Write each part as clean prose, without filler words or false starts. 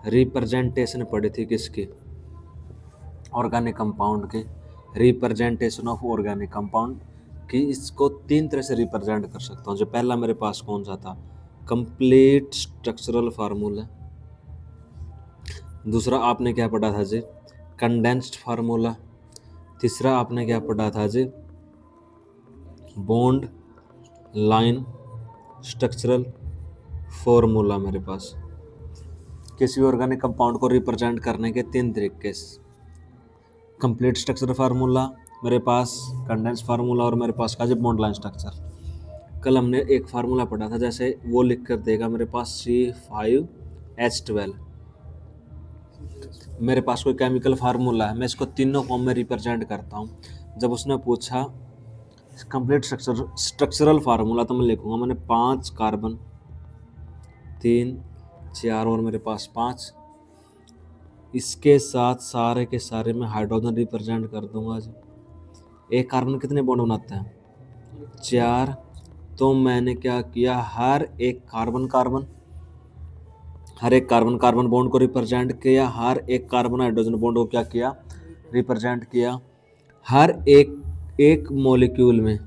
Representation पढ़ी थी किसकी, ऑर्गेनिक कंपाउंड की, रिप्रेजेंटेशन ऑफ ऑर्गेनिक कंपाउंड की। इसको तीन तरह से रिप्रेजेंट कर सकता हूँ। जो पहला मेरे पास कौन सा था, कंप्लीट स्ट्रक्चरल फार्मूला। दूसरा आपने क्या पढ़ा था जी, कंडेंस्ड फार्मूला। तीसरा आपने क्या पढ़ा था जी, बॉन्ड लाइन स्ट्रक्चरल फॉर्मूला। मेरे पास किसी ऑर्गेनिक कंपाउंड को रिप्रेजेंट करने के तीन तरीके, कंप्लीट स्ट्रक्चर फार्मूला मेरे पास, कंडेंस फार्मूला, और मेरे पास का जो बॉन्ड लाइन स्ट्रक्चर। कल हमने एक फार्मूला पढ़ा था, जैसे वो लिख कर देगा मेरे पास C5H12। मेरे पास कोई केमिकल फार्मूला है, मैं इसको तीनों फॉर्म में रिप्रेजेंट करता हूँ। जब उसने पूछा कंप्लीट स्ट्रक्चरल फार्मूला, तो मैं लिखूंगा मैंने 5 कार्बन, 3 4 और मेरे पास 5, इसके साथ सारे के सारे मैं हाइड्रोजन रिप्रेजेंट कर दूंगा जी। एक कार्बन कितने बॉन्ड बनाता है, 4। तो मैंने क्या किया, हर एक कार्बन कार्बन बॉन्ड को रिप्रेजेंट किया, हर एक कार्बन हाइड्रोजन बॉन्ड को क्या किया, रिप्रेजेंट किया। हर एक मॉलिक्यूल में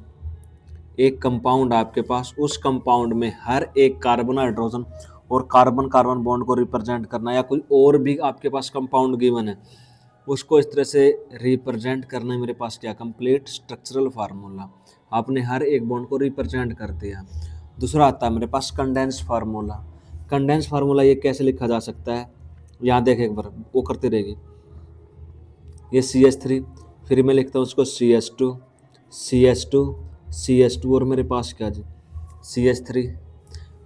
एक कंपाउंड आपके पास, उस कंपाउंड में हर एक कार्बन हाइड्रोजन और कार्बन बॉन्ड को रिप्रेजेंट करना, या कोई और भी आपके पास कंपाउंड गिवन है उसको इस तरह से रिप्रेजेंट करना है। मेरे पास क्या, कंप्लीट स्ट्रक्चरल फार्मूला। आपने हर एक बॉन्ड को रिप्रेजेंट कर दिया। दूसरा आता है मेरे पास कंडेंस फार्मूला। कंडेंस फार्मूला ये कैसे लिखा जा सकता है, यहाँ देख एक बार, वो करती रहेगी। ये CH3, फिर मैं लिखता हूँ उसको CH2 और मेरे पास क्या जी, CH3।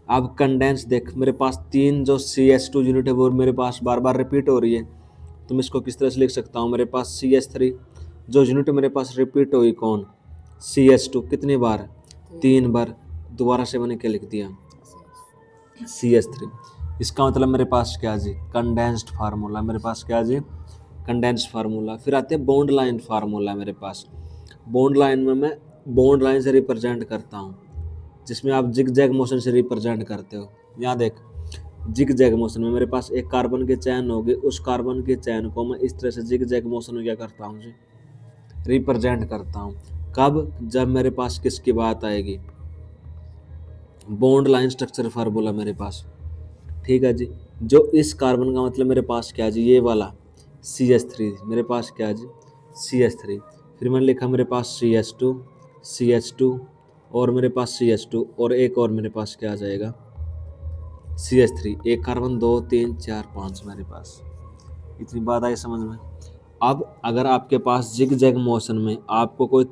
अब कंडेंस देख, मेरे पास तीन जो CH2 यूनिट है वो मेरे पास बार बार रिपीट हो रही है, तो मैं इसको किस तरह से लिख सकता हूँ, मेरे पास CH3 जो यूनिट मेरे पास रिपीट हुई कौन, CH2 कितनी बार, 3 बार, दोबारा से मैंने क्या लिख दिया, CH3। इसका मतलब मेरे पास क्या जी, कंडेंस्ड फार्मूला। मेरे पास क्या जी, कंडेंस्ड फार्मूला। फिर आते हैं बॉन्ड लाइन फार्मूला। मेरे पास बॉन्ड लाइन में मैं बॉन्ड लाइन से रिप्रेजेंट करता हूँ, जिसमें आप जिग जैग मोशन से रिप्रेजेंट करते हो। यहाँ देख, जिग जैग मोशन में मेरे पास एक कार्बन के चैन होगी, उस कार्बन के चैन को मैं इस तरह से जिग जैग मोशन में क्या करता हूँ जी, रिप्रेजेंट करता हूँ। कब, जब मेरे पास किसकी बात आएगी, बॉन्ड लाइन स्ट्रक्चर फार्मूला मेरे पास। ठीक है जी, जो इस कार्बन का मतलब मेरे पास क्या जी, ये वाला CH3 मेरे पास क्या जी, CH3। फिर मैंने लिखा मेरे पास CH2 और मेरे पास CH2 और एक और मेरे पास क्या आ जाएगा, CH3। एक कार्बन, 2 3 4 5 मेरे पास। इतनी बात आई समझ में। अब अगर आपके पास जिग जैग मोशन में आपको कोई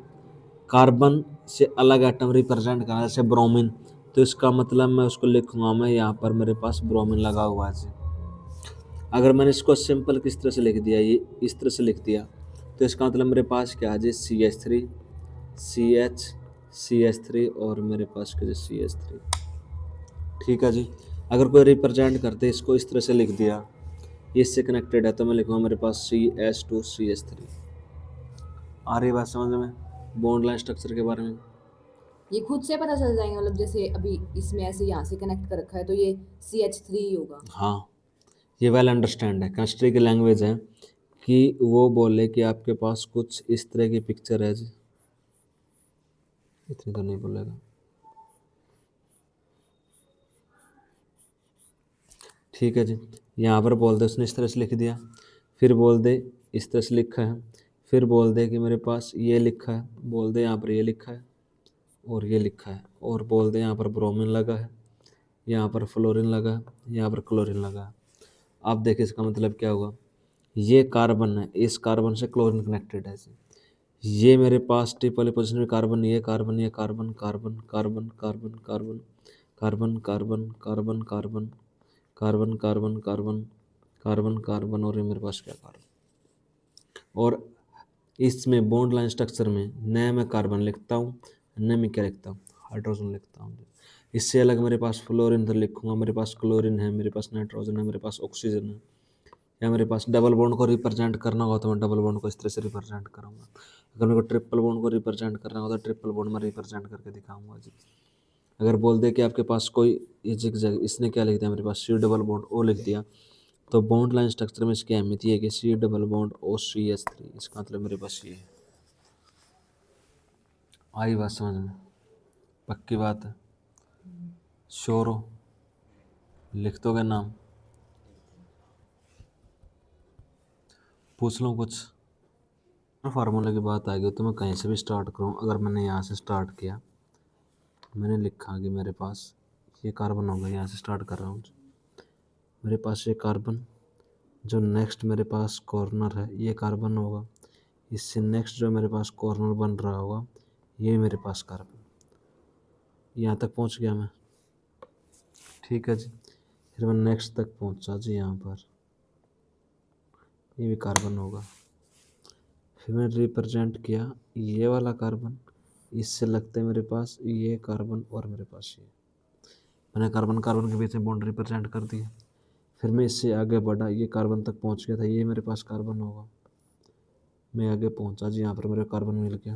कार्बन से अलग एटम रिप्रेजेंट करना है, जैसे ब्रोमीन, तो इसका मतलब मैं उसको लिखूंगा, मैं यहाँ पर मेरे पास ब्रोमीन लगा हुआ है। अगर मैंने इसको सिंपल किस तरह से लिख दिया, ये इस तरह से लिख दिया, तो इसका मतलब मेरे पास क्या है जी, CH3 CH3 और मेरे पास क्या जी, CH3। ठीक है जी। अगर कोई रिप्रेजेंट करते इसको इस तरह से लिख दिया, ये इससे कनेक्टेड है, तो मैं लिखूंगा मेरे पास CH2 CH3। आ रही बात समझ में बॉन्ड लाइन स्ट्रक्चर के बारे में। ये खुद से पता चल जाएंगे, मतलब जैसे अभी इसमें ऐसे यहाँ से कनेक्ट कर रखा है तो ये CH3 ही होगा। हाँ, ये वेल अंडरस्टैंड है, केमिस्ट्री की लैंग्वेज है कि वो बोले कि आपके पास कुछ इस तरह की पिक्चर है जी, इतनी तो नहीं बोलेगा। ठीक है जी, यहाँ पर बोल दे उसने इस तरह से लिख दिया, फिर बोल दे इस तरह से लिखा है, फिर बोल दे कि मेरे पास ये लिखा है, बोल दे यहाँ पर ये लिखा है और ये लिखा है, और बोल दे यहाँ पर ब्रोमीन लगा है, यहाँ पर फ्लोरीन लगा है, यहाँ पर क्लोरीन लगा है। आप देखिए इसका मतलब क्या हुआ, ये कार्बन है, इस कार्बन से क्लोरीन कनेक्टेड है जी। ये मेरे पास ट्रिपल पोजिशन में कार्बन, ये कार्बन, ये carbon, carbon carbon carbon carbon carbon carbon carbon carbon carbon carbon carbon carbon carbon, और ये मेरे पास क्या, कार्बन। और इसमें बॉन्ड लाइन स्ट्रक्चर में न मैं कार्बन लिखता हूँ, न मैं क्या लिखता हूँ, हाइड्रोजन लिखता हूँ। इससे अलग मेरे पास फ्लोरीन तो लिखूंगा, मेरे पास क्लोरीन है, मेरे पास नाइट्रोजन है, मेरे पास ऑक्सीजन है। या मेरे पास डबल बॉन्ड को रिप्रेजेंट करना होगा तो मैं डबल बॉन्ड को इस तरह से रिप्रेजेंट करूँगा। अगर मेरे को ट्रिपल बॉन्ड को रिप्रेजेंट करना होगा तो ट्रिपल बॉन्ड में रिप्रेजेंट करके दिखाऊंगा जी। अगर बोल दे कि आपके पास कोई ये जिग जैग, इसने क्या लिख दिया मेरे पास, C डबल बॉन्ड ओ लिख दिया, तो बॉन्ड लाइन स्ट्रक्चर में इसकी अहमियत ये है कि सी डबल बॉन्ड OCH3, इसका मतलब मेरे पास ये है। आई बात समझ में? पक्की बात है? श्योर हो? लिख दोगे नाम? पूछ लूँ कुछ? फार्मूले की बात आएगी तो मैं कहीं से भी स्टार्ट करूँ। अगर मैंने यहाँ से स्टार्ट किया, मैंने लिखा कि मेरे पास ये कार्बन होगा, यहाँ से स्टार्ट कर रहा हूँ, मेरे पास ये कार्बन, जो नेक्स्ट मेरे पास कॉर्नर है ये कार्बन होगा, इससे नेक्स्ट जो मेरे पास कॉर्नर बन रहा होगा ये मेरे पास कार्बन। यहाँ तक पहुँच गया मैं, ठीक है जी। फिर मैं नेक्स्ट तक पहुँचा जी, यहाँ पर ये भी कार्बन होगा। फिर मैंने रिप्रेजेंट किया ये वाला कार्बन, इससे लगते हैं मेरे पास ये कार्बन और मेरे पास ये, मैंने कार्बन कार्बन के बीच में बॉन्ड रिप्रेजेंट कर दी। फिर मैं इससे आगे बढ़ा, ये कार्बन तक पहुंच गया था, ये मेरे पास कार्बन होगा। मैं आगे पहुंचा जी, यहाँ पर मेरे कार्बन मिल गया।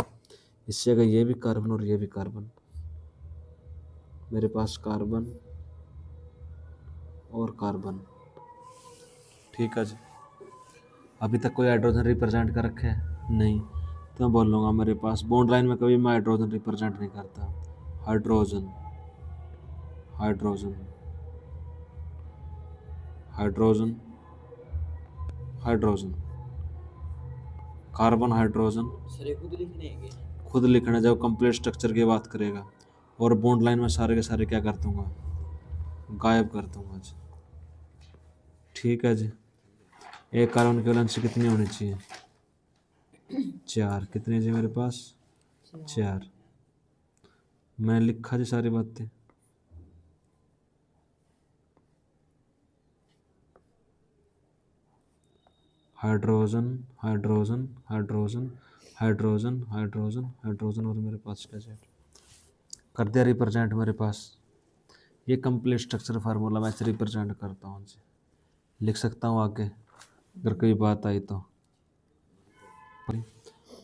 इससे अगर ये भी कार्बन और ये भी कार्बन, मेरे पास कार्बन और कार्बन, ठीक है जी। अभी तक कोई हाइड्रोजन रिप्रेजेंट कर रखे है नहीं, तो मैं बोल लूँगा मेरे पास बॉन्ड लाइन में कभी मैं हाइड्रोजन रिप्रेजेंट नहीं करता। Hydrogen hydrogen hydrogen hydrogen, carbon hydrogen. Sir ये खुद लिखने हैं क्या? खुद लिखना जब कंप्लीट स्ट्रक्चर की बात करेगा। और बॉन्ड लाइन में सारे के सारे क्या कर दूंगा, गायब कर दूंगा जी, ठीक है जी। एक कार्बन की वैलेंसी कितनी होनी चाहिए? 4। कितनी जी मेरे पास? 4। मैंने लिखा जी सारी बातें। Hydrogen hydrogen hydrogen hydrogen hydrogen hydrogen और मेरे पास क्या सेट कर दिया रिप्रेजेंट मेरे पास। ये कंप्लीट स्ट्रक्चर फार्मूला मैं रिप्रेजेंट करता हूँ जी, लिख सकता हूँ आगे अगर कोई बात आई तो।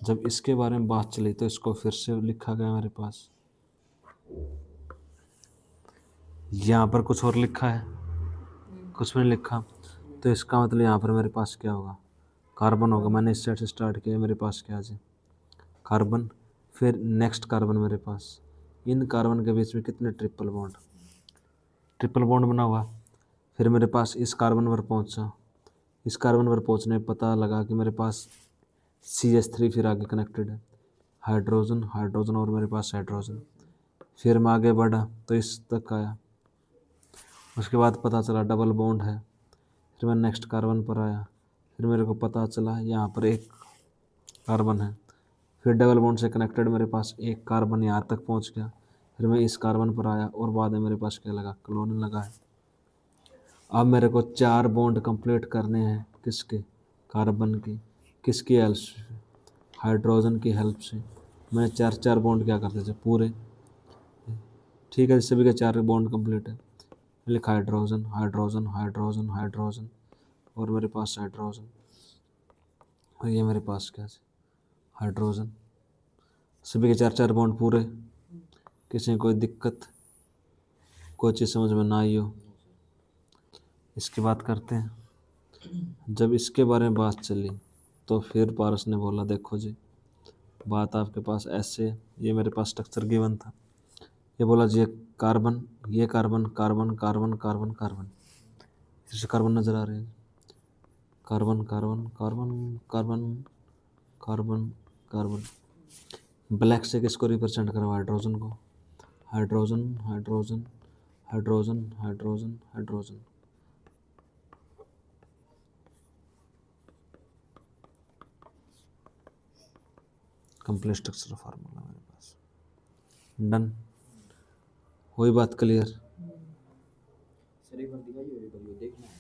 जब इसके बारे में बात चली तो इसको फिर से लिखा गया मेरे पास। यहाँ पर कुछ और लिखा है, कुछ मैंने लिखा, तो इसका मतलब यहाँ पर मेरे पास क्या होगा, कार्बन होगा। मैंने इस साइड से स्टार्ट किया, मेरे पास क्या है कार्बन। फिर नेक्स्ट कार्बन मेरे पास, इन कार्बन के बीच में कितने ट्रिपल बॉन्ड बना हुआ। फिर मेरे पास इस कार्बन पर पहुंचा, इस कार्बन पर पहुंचने पता लगा कि मेरे पास CH3 फिर आगे कनेक्टेड है, हाइड्रोजन हाइड्रोजन और मेरे पास हाइड्रोजन। फिर मैं आगे बढ़ा तो इस तक आया, उसके बाद पता चला डबल बॉन्ड है। फिर मैं नेक्स्ट कार्बन पर आया, फिर मेरे को पता चला यहाँ पर एक कार्बन है। फिर डबल बॉन्ड से कनेक्टेड मेरे पास एक कार्बन यहाँ तक पहुँच गया। फिर मैं इस कार्बन पर आया और बाद में मेरे पास क्या लगा, क्लोरीन लगा है। अब मेरे को 4 बॉन्ड कंप्लीट करने हैं, किसके, कार्बन की, किसकी हेल्प से, हाइड्रोजन की हेल्प से। मैंने 4 बॉन्ड क्या करते थे पूरे, ठीक है। सभी के 4 बॉन्ड कंप्लीट है, लिखा हाइड्रोजन हाइड्रोजन हाइड्रोजन हाइड्रोजन और मेरे पास हाइड्रोजन, और ये मेरे पास क्या है, हाइड्रोजन। सभी के 4 बॉन्ड पूरे, किसी में कोई दिक्कत, कोई चीज़ समझ में ना आई हो। इसकी बात करते हैं। जब इसके बारे में बात चली तो फिर पारस ने बोला देखो जी, बात आपके पास ऐसे, ये मेरे पास स्ट्रक्चर गिवन था। ये बोला जी कार्बन, ये carbon carbon carbon carbon carbon, इससे कार्बन नजर आ रहे हैं, carbon carbon carbon carbon carbon carbon. Black से किसको रिप्रेजेंट करो, हाइड्रोजन को, hydrogen hydrogen hydrogen hydrogen hydrogen. Complete structure formula मेरे पास डन। वही बात क्लियर? सर एक बार दिखाइए, एक बार देखना है।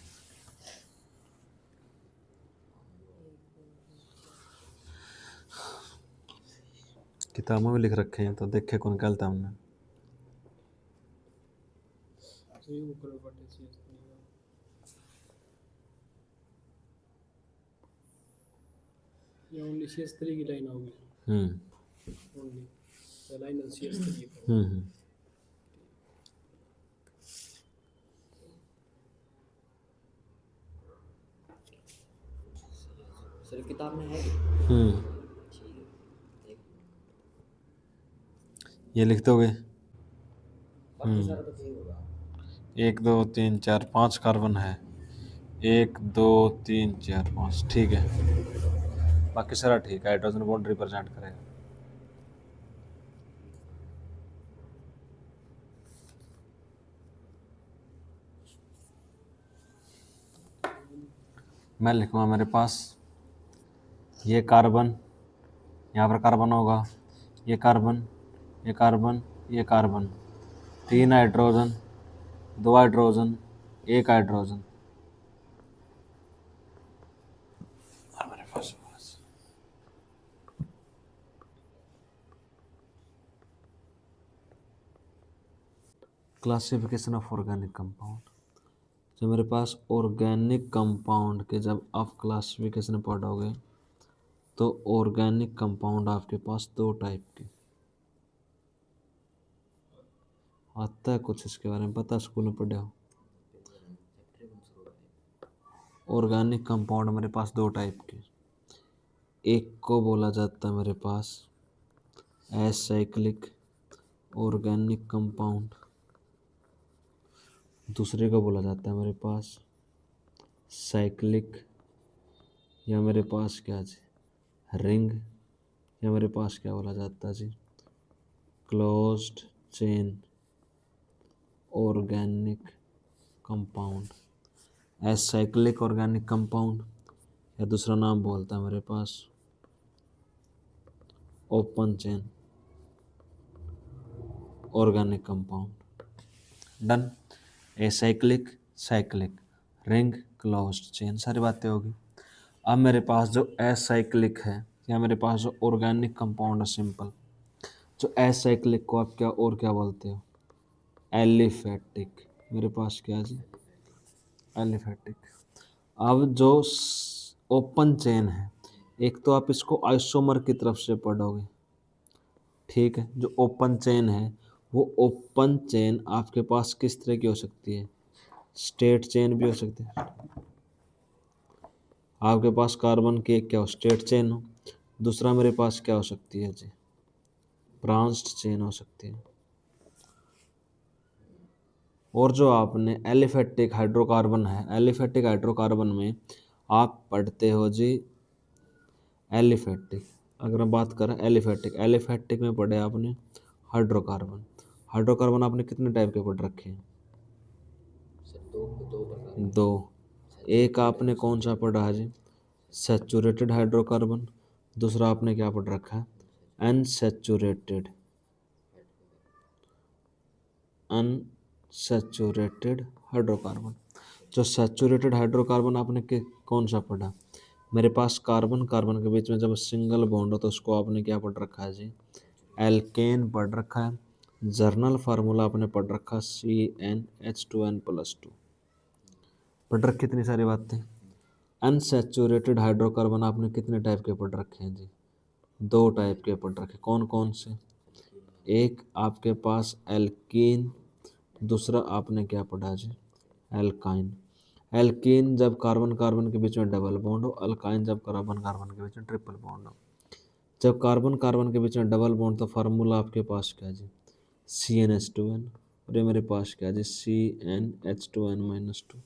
किताबों में लिख रखे हैं तो देखे कौन कहता हमने। ये ओनली CH3 की लाइन होगी, ओनली लाइन CH3। सर किताब में है ठीक है देख ये लिख दोगे। बाकी सारा तो ठीक होगा 1 2 3 4 5 कार्बन है। 1 2 3 4 5 ठीक है। बाकी सारा ठीक है, हाइड्रोजन बॉन्ड रिप्रेजेंट करेगा। मैं लिखूँगा मेरे पास ये कार्बन, यहाँ पर कार्बन होगा, ये कार्बन, ये कार्बन, ये कार्बन, 3 हाइड्रोजन, 2 हाइड्रोजन, 1 हाइड्रोजन, और मेरे पास क्लासिफिकेशन ऑफ ऑर्गेनिक कंपाउंड। जब मेरे पास ऑर्गेनिक कंपाउंड के जब आप क्लासिफिकेशन पढ़ोगे तो ऑर्गेनिक कंपाउंड आपके पास 2 टाइप के आता है। कुछ इसके बारे में पता, स्कूल में पढ़े हो। ऑर्गेनिक कंपाउंड मेरे पास 2 टाइप के, एक को बोला जाता है मेरे पास एसाइक्लिक ऑर्गेनिक कंपाउंड, दूसरे को बोला जाता है मेरे पास साइक्लिक, या मेरे पास क्या जी रिंग, या मेरे पास क्या बोला जाता है जी closed chain organic compound. Acyclic organic compound, या दूसरा नाम बोलता है मेरे पास open chain organic compound. Done. Acyclic, cyclic, ring, closed chain, सारी बातें होगी। अब मेरे पास जो एसाइक्लिक है, या मेरे पास जो ऑर्गेनिक कंपाउंड है सिंपल, जो एसाइक्लिक को आप क्या और क्या बोलते हो एलिफेटिक। मेरे पास क्या है जी एलिफेटिक। अब जो ओपन चेन है, एक तो आप इसको आइसोमर की तरफ से पढ़ोगे, ठीक है। जो ओपन चेन है वो ओपन चेन आपके पास किस तरह की हो सकती है, स्ट्रेट चेन भी हो सकती है। आपके पास कार्बन की एक क्या हो स्ट्रेट चेन हो, दूसरा मेरे पास क्या हो सकती है जी ब्रांच्ड चेन हो सकती है। और जो आपने एलिफेटिक हाइड्रोकार्बन है, एलिफेटिक हाइड्रोकार्बन में आप पढ़ते हो जी एलिफेटिक। अगर हम बात करें एलिफेटिक, एलिफेटिक में पढ़े आपने हाइड्रोकार्बन। हाइड्रोकार्बन आपने कितने टाइप के पढ़ रखे हैं सर दो प्रकार दो। एक आपने कौन सा पढ़ा है जी सैचुरेटेड हाइड्रोकार्बन, दूसरा आपने क्या पढ़ रखा है अनसैचुरेटेड, अनसैचुरेटेड हाइड्रोकार्बन। जो सैचुरेटेड हाइड्रोकार्बन आपने कौन सा पढ़ा, मेरे पास कार्बन कार्बन के बीच में जब सिंगल बॉन्ड हो तो उसको आपने क्या पढ़ रखा है जी एल्केन पढ़ रखा है। जर्नल फार्मूला आपने पढ़ रखा CnH2n+2 पढ़ रखी इतनी सारी बातें। अनसैचुरेटेड हाइड्रोकार्बन आपने कितने टाइप के पढ़ रखे हैं जी 2 टाइप के पढ़ रखे। कौन कौन से, एक आपके पास एल्कीन, दूसरा आपने क्या पढ़ा जी एल्काइन। एल्कीन जब कार्बन कार्बन के बीच में डबल बॉन्ड हो, अल्काइन जब कार्बन कार्बन के बीच में ट्रिपल बॉन्ड हो। जब कार्बन कार्बन के बीच में डबल बॉन्ड तो फार्मूला आपके पास क्या जी CnH2n, और ये मेरे पास क्या जी CnH2n-2।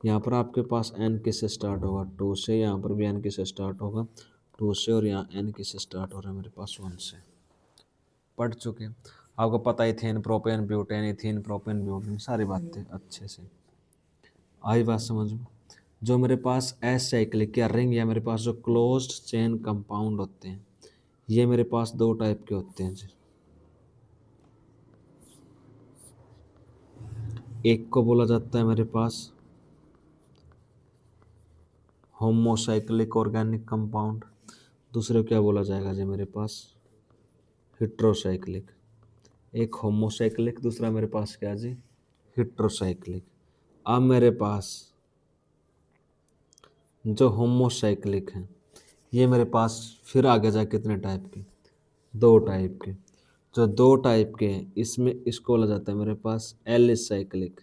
यहाँ पर आपके पास n किससे स्टार्ट होगा 2 से, यहाँ पर भी n किससे स्टार्ट होगा 2 से, और यहाँ n किससे स्टार्ट हो रहा है मेरे पास 1 से। पढ़ चुके हैं, आपको पता ही ethane propane butane, ethane propane butane, सारी बातें अच्छे से आई बात समझ में। जो मेरे पास एसाइक्लिक या रिंग या मेरे पास जो क्लोज्ड चेन कंपाउंड होते हैं, ये मेरे पास 2 टाइप के होते हैं जी। एक को बोला जाता है मेरे पास होमोसाइक्लिक ऑर्गेनिक कंपाउंड, दूसरे को क्या बोला जाएगा जी मेरे पास हेट्रोसाइक्लिक। एक होमोसाइक्लिक, दूसरा मेरे पास क्या जी हेट्रोसाइक्लिक। अब मेरे पास जो होमोसाइक्लिक हैं ये मेरे पास फिर आगे जा कितने टाइप के 2 टाइप के। जो 2 टाइप के हैं इसमें इसको बोला जाता है मेरे पास एलिसाइक्लिक,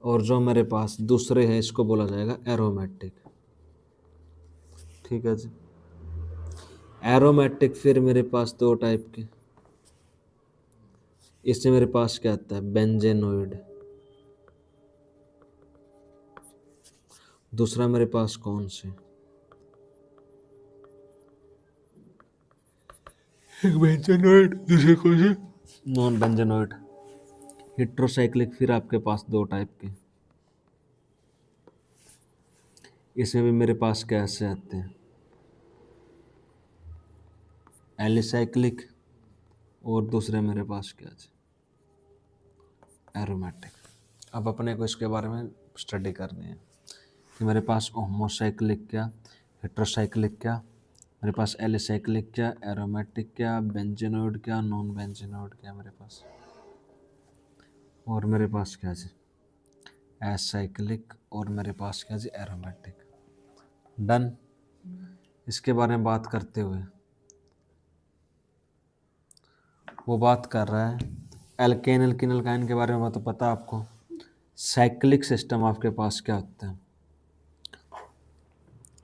और जो मेरे पास दूसरे हैं इसको बोला जाएगा एरोमेटिक। ठीक है जी। एरोमेटिक फिर मेरे पास दो टाइप के, इससे मेरे पास क्या आता है, बेंजेनोइड। दूसरा मेरे पास कौन से, एक बेंजेनोइड, दूसरे कौन से, नॉन बेंजेनोइड। हेट्रोसाइक्लिक फिर आपके पास दो टाइप के, इसमें भी मेरे पास कैसे आते हैं, एलिसाइक्लिक, और दूसरे मेरे पास क्या है, एरोमेटिक। अब अपने को इसके बारे में स्टडी करनी है कि मेरे पास होमोसाइक्लिक क्या, हेट्रोसाइक्लिक क्या, मेरे पास एलिसाइक्लिक क्या, एरोमेटिक क्या, बेंजेनोइड क्या, नॉन बेंजेनोइड क्या मेरे पास, और मेरे पास क्या जी, एसाइक्लिक, और मेरे पास क्या जी, एरोमेटिक। डन। इसके बारे में बात करते हुए वो बात कर रहा है एल्केन एल्किन एल्काइन के बारे में, तो पता आपको। साइक्लिक सिस्टम आपके पास क्या होता है,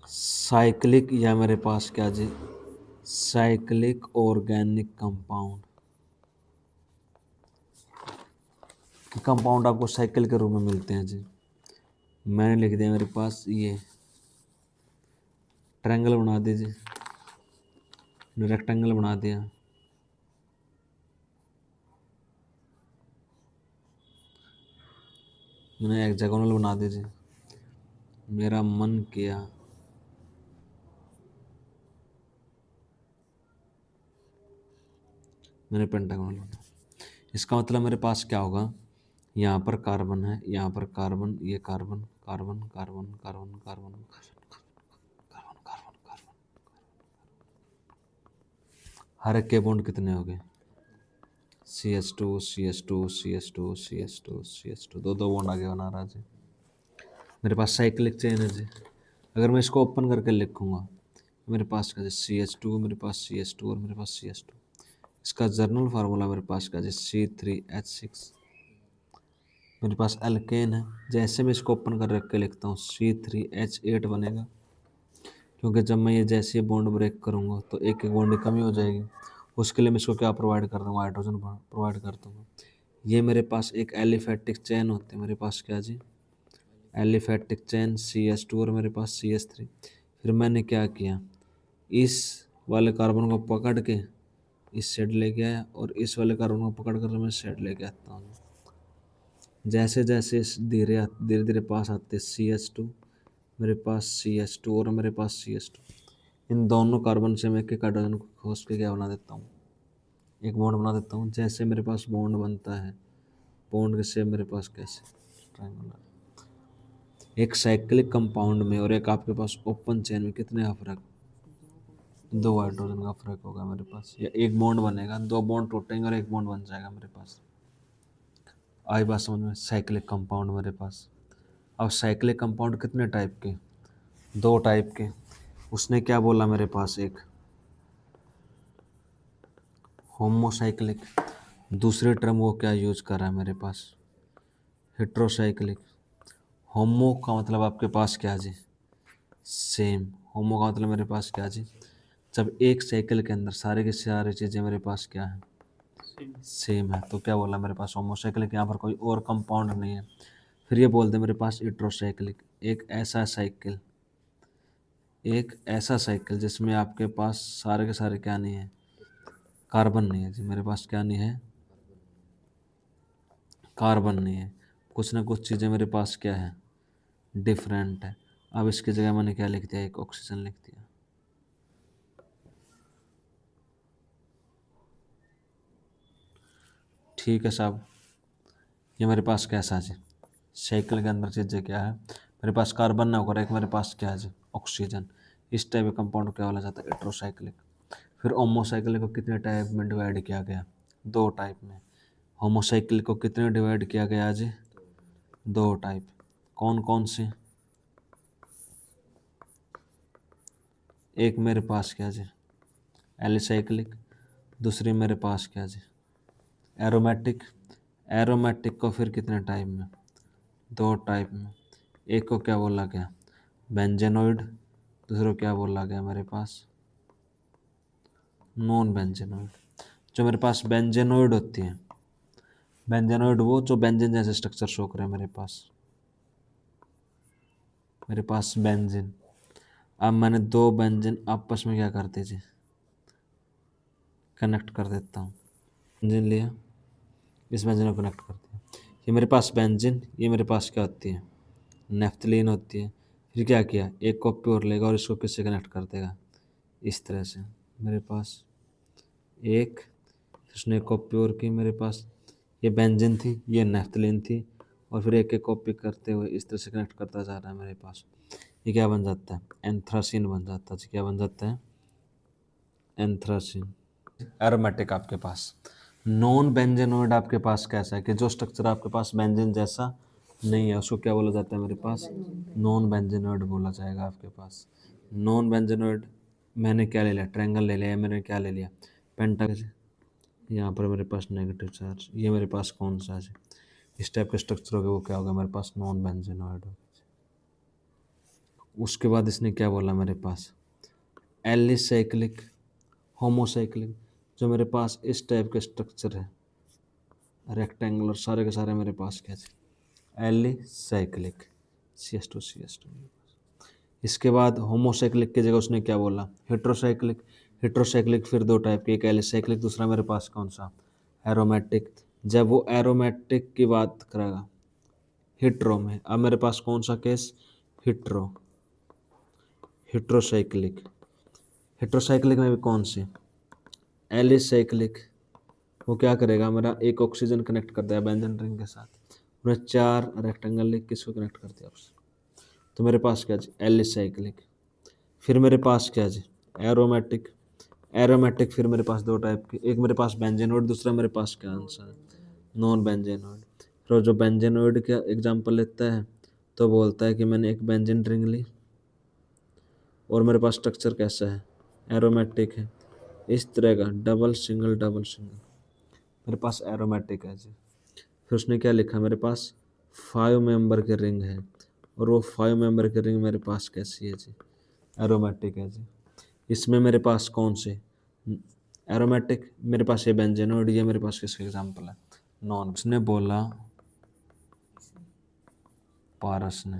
साइक्लिक, या मेरे पास क्या जी, साइक्लिक ऑर्गेनिक कंपाउंड। कंपाउंड आपको साइकिल के रूप में मिलते हैं जी। मैंने लिख दिया मेरे पास ये ट्रायंगल बना दीजिए, रेक्टेंगल बना दिया, मैंने हेक्सागोनल बना दीजिए, मेरा मन किया मैंने पेंटागोनल बना। इसका मतलब मेरे पास क्या होगा, यहाँ पर कार्बन है, यहाँ पर कार्बन, ये carbon, carbon carbon carbon carbon carbon carbon carbon, हर एक के बॉन्ड कितने हो गए, CH2 CH2 CH2 CH2 CH2, दो दो बॉन्ड आगे बना रहा जी। मेरे पास साइक्लिक चेन है जी। अगर मैं इसको ओपन करके लिखूंगा, मेरे पास क्या CH2, मेरे पास CH2, और मेरे पास CH2। इसका जर्नल फार्मूला मेरे पास क्या C3H6। मेरे पास एल्केन है, जैसे मैं इसको ओपन कर रख के लिखता हूँ C3H8 बनेगा, क्योंकि जब मैं ये जैसे बॉन्ड ब्रेक करूँगा तो एक एक बॉन्ड की कमी हो जाएगी। उसके लिए मैं इसको क्या प्रोवाइड कर दूँगा, हाइड्रोजन प्रोवाइड कर दूँगा। ये मेरे पास एक एलिफैटिक चैन होती है, मेरे पास क्या जी, एलिफैटिक चैन CH2, और मेरे पास CH3। फिर मैंने क्या किया, इस वाले कार्बन को पकड़ के इस साइड लेके आया, और इस वाले कार्बन को पकड़ कर मैं साइड लेके आता हूँ। जैसे जैसे धीरे धीरे धीरे पास आते CH2, मेरे पास CH2, और मेरे पास CH2। इन दोनों कार्बन से मैं एक एक हाइड्रोजन को खोस के क्या बना देता हूँ, एक बॉन्ड बना देता हूँ। जैसे मेरे पास बॉन्ड बनता है, बॉन्ड के शेप मेरे पास कैसे, ट्रायंगुलर। एक साइक्लिक कंपाउंड में और एक आपके पास ओपन चेन में कितने का फर्क, दो हाइड्रोजन का फर्क होगा मेरे पास, या एक बॉन्ड बनेगा, दो बॉन्ड टूटेंगे और एक बॉन्ड बन जाएगा मेरे पास। आई बात समझ में, साइक्लिक कंपाउंड मेरे पास। अब साइक्लिक कंपाउंड कितने टाइप के, दो टाइप के। उसने क्या बोला मेरे पास, एक होमोसाइक्लिक, दूसरी टर्म वो क्या यूज कर रहा है मेरे पास, हेट्रोसाइक्लिक। होमो का मतलब आपके पास क्या जी, सेम। होमो का मतलब मेरे पास क्या जी, जब एक साइकिल के अंदर सारे की सारी चीज़ें मेरे पास क्या है, सेम है, तो क्या बोला मेरे पास होमोसाइक्लिक, यहाँ पर कोई और कंपाउंड नहीं है। फिर ये बोलते मेरे पास हेट्रोसाइक्लिक, एक ऐसा साइकिल जिसमें आपके पास सारे के सारे क्या नहीं है, कार्बन नहीं है जी, मेरे पास क्या नहीं है, कार्बन नहीं है। कुछ ना कुछ चीज़ें मेरे पास क्या है, डिफरेंट है। अब इसकी जगह मैंने क्या लिख दिया, एक ऑक्सीजन लिख दिया। ठीक है साहब, ये मेरे पास कैसा है, साइकिल के अंदर चीज़ें क्या है, मेरे पास कार्बन ना होकर एक मेरे पास क्या है, ऑक्सीजन। इस टाइप का कंपाउंड क्या बोला जाता है, हेट्रोसाइक्लिक। फिर होमोसाइक्लिक को कितने टाइप में डिवाइड किया गया, दो टाइप में। होमोसाइक्लिक को कितने डिवाइड किया गया जी, दो टाइप। कौन कौन से, एक मेरे पास क्या जी, एलिसाइक्लिक, दूसरी मेरे पास क्या जी, एरोमेटिक। एरोमेटिक को फिर कितने टाइप में, दो टाइप में, एक को क्या बोला गया बेंजेनोइड, दूसरे को क्या बोला गया मेरे पास नॉन बेंजेनोइड। जो मेरे पास बेंजेनोइड होती है, बेंजेनोइड वो जो बेंजीन जैसे स्ट्रक्चर शो करे मेरे पास बेंजीन। अब मैंने दो बेंजीन आपस में क्या करते जी कनेक्ट कर देता हूँ, बेंजीन लिया, इस बेंजीन को कनेक्ट कर दिया, ये मेरे पास बेंजीन, ये मेरे पास क्या होती है नेफ्थलीन होती है। फिर क्या किया, एक कॉपी और लेगा और इसको किससे कनेक्ट कर देगा, इस तरह से। मेरे पास एक, उसने एक कॉपी और की, मेरे पास ये बेंजीन थी, ये नेफ्थलीन थी, और फिर एक एक कॉपी करते हुए इस तरह से कनेक्ट करता जा रहा है मेरे पास। ये क्या बन जाता है एंथ्रासीन बन जाता है। क्या बन जाता है एंथ्रासीन। एरोमेटिक आपके पास। नॉन बेंजेनोइड आपके पास कैसा है कि जो स्ट्रक्चर आपके पास बेंजीन जैसा नहीं है, उसको क्या बोला जाता है मेरे पास नॉन बेंजेनोइड बोला जाएगा आपके पास। नॉन बेंजेनोइड मैंने क्या ले लिया ट्रायंगल ले लिया, मैंने क्या ले लिया पेंटागन। यहाँ पर मेरे पास नेगेटिव चार्ज, ये मेरे पास कौन सा है इस टाइप के स्ट्रक्चर हो गए, वो क्या होगा मेरे पास नॉन बेंजेनोइड होगा। उसके बाद इसने क्या बोला मेरे पास एलिसाइक्लिक, होमोसाइक्लिक। जो मेरे पास इस टाइप के स्ट्रक्चर है रेक्टेंगुलर, सारे के सारे मेरे पास क्या है एलिसाइक्लिक CS2 इसके बाद होमोसाइक्लिक की जगह उसने क्या बोला हेट्रोसाइक्लिक। हेट्रोसाइक्लिक फिर दो टाइप के, एक एलिसाइक्लिक, दूसरा मेरे पास कौन सा एरोमेटिक। जब वो एरोमेटिक की बात करेगा हिट्रो में, अब मेरे पास कौन सा केस हिट्रोसाइक्लिक। हिट्रोसाइक्लिक में भी कौन सी एलिसाइक्लिक, वो क्या करेगा मेरा एक ऑक्सीजन कनेक्ट कर दिया बेंजीन रिंग के साथ, उन्हें चार रेक्टेंगल लिख किसको कनेक्ट कर दिया उससे, तो मेरे पास क्या जी एलिसाइक्लिक। फिर मेरे पास क्या जी एरोमेटिक। एरोमेटिक फिर मेरे पास दो टाइप के, एक मेरे पास बेंजेनोइड, दूसरा मेरे पास क्या आंसर है नॉन बेंजेनोइड। फिर जो बेंजेनोइड का एग्जांपल लेता है तो बोलता है कि मैंने एक बेंजीन रिंग ली और मेरे पास स्ट्रक्चर कैसा है एरोमेटिक है, इस तरह का डबल सिंगल मेरे पास एरोमेटिक है जी। फिर उसने क्या लिखा मेरे पास 5 मेंबर के रिंग है, और वो 5 मेंबर के रिंग मेरे पास कैसी है जी एरोमेटिक है जी। इसमें मेरे पास कौन से एरोमेटिक, मेरे पास ये बेंजेनोइड, ये मेरे पास किसका एग्जांपल है नॉन। उसने बोला पारस ने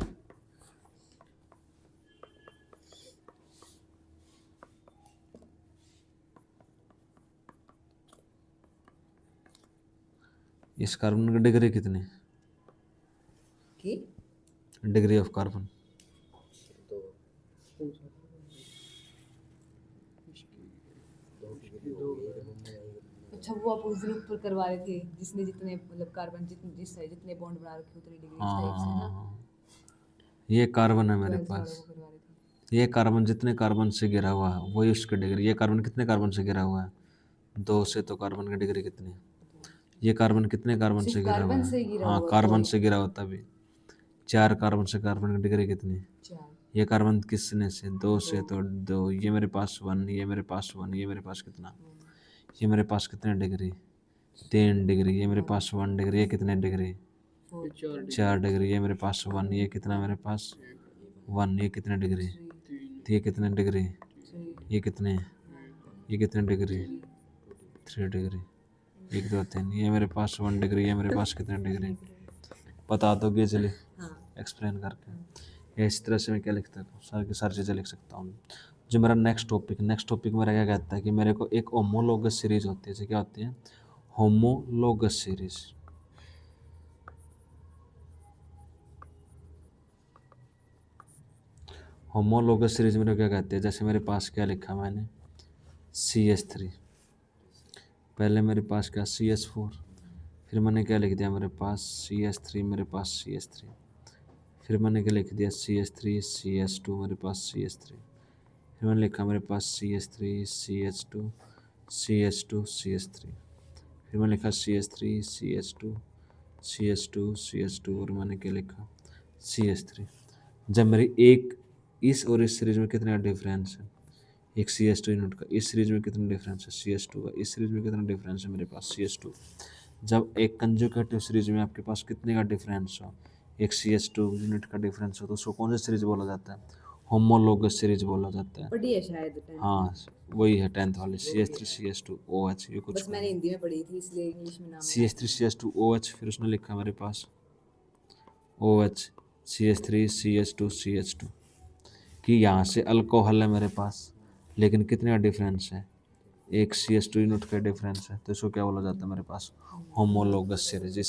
इस कार्बन की डिग्री कितनी, कि डिग्री ऑफ कार्बन अच्छा वो आप उस दिन ऊपर करवा रहे थे जिसने जितने मतलब कार्बन जितने बॉन्ड बना रखे उतनी डिग्री इस टाइप से ना हाँ, ये कार्बन है मेरे 12 वालों पास, को करवा रहे थे। ये कार्बन जितने कार्बन से घिरा हुआ है वही उसकी डिग्री। ये कार्बन कितने कार्बन से घिरा हुआ है 2 से, तो कार्बन की डिग्री कितनी है। ये कार्बन कितने कार्बन सिर्फ से घिरा हुआ कार्बन है, से गिरा हाँ हुआ कार्बन तो से घिरा होता भी 4 कार्बन से, कार्बन की डिग्री कितनी है। 4 ये कार्बन किसने से 2 से, तो 2, ये मेरे पास 1, ये मेरे पास 1, ये मेरे पास कितना, ये मेरे पास कितने डिग्री 3 डिग्री, ये मेरे पास 1 डिग्री, ये कितने डिग्री 4 डिग्री, ये मेरे पास 1, ये कितना मेरे पास 1, ये कितने डिग्री, तो ये कितने डिग्री, ये कितने, ये कितने डिग्री 3 डिग्री, 1 2 3, ये मेरे पास 1 डिग्री, ये मेरे पास कितने डिग्री बता दोगे चलिए एक्सप्लेन करके। या इस तरह से मैं क्या लिख सकता हूँ सारी की सारी चीज़ें लिख सकता हूँ। जो मेरा नेक्स्ट टॉपिक मेरा क्या कहता है कि मेरे को एक होमोलोगस सीरीज होती है, क्या होती है होमोलोगस सीरीज। होमोलोगस सीरीज मेरे को क्या कहते हैं, जैसे मेरे पास क्या लिखा मैंने CH3, पहले मेरे पास क्या CH4, फिर मैंने क्या लिख दिया मेरे पास CH3, मेरे पास CH3, फिर मैंने क्या लिख दिया CH3 CH2, मेरे पास CH3, फिर मैंने लिखा मेरे पास CH3 CH2 CH2 CH3, फिर मैंने लिखा CH3 CH2 CH2 CH2, और मैंने क्या लिखा CH3। जब मेरी एक इस और इस सीरीज में कितना डिफरेंस है, एक CH2 यूनिट का इस सीरीज में कितना डिफरेंस है CH2 का इस सीरीज में कितना डिफरेंस है मेरे पास CH2। जब एक कंजुगेटिव सीरीज में आपके पास कितने का डिफरेंस हो, एक CH2 यूनिट का डिफरेंस हो तो उसको कौन सी सीरीज बोला जाता है? होमोलोगस सीरीज बोला जाता है। पढ़ी है शायद 10th में। हाँ, वही है 10th वाली CH3 CH2 OH, ये कुछ बस मैंने हिंदी में पढ़ी थी इसलिए इंग्लिश में नाम याद CH3 CH2 OH, फिर उसने लिखा मेरे पास OH CH3 CH2 CH2 कि यहाँ से अल्कोहल है मेरे पास, लेकिन कितने का डिफरेंस है? एक CH2 यूनिट का डिफरेंस है, तो इसको क्या बोला जाता है मेरे पास? Homologous series.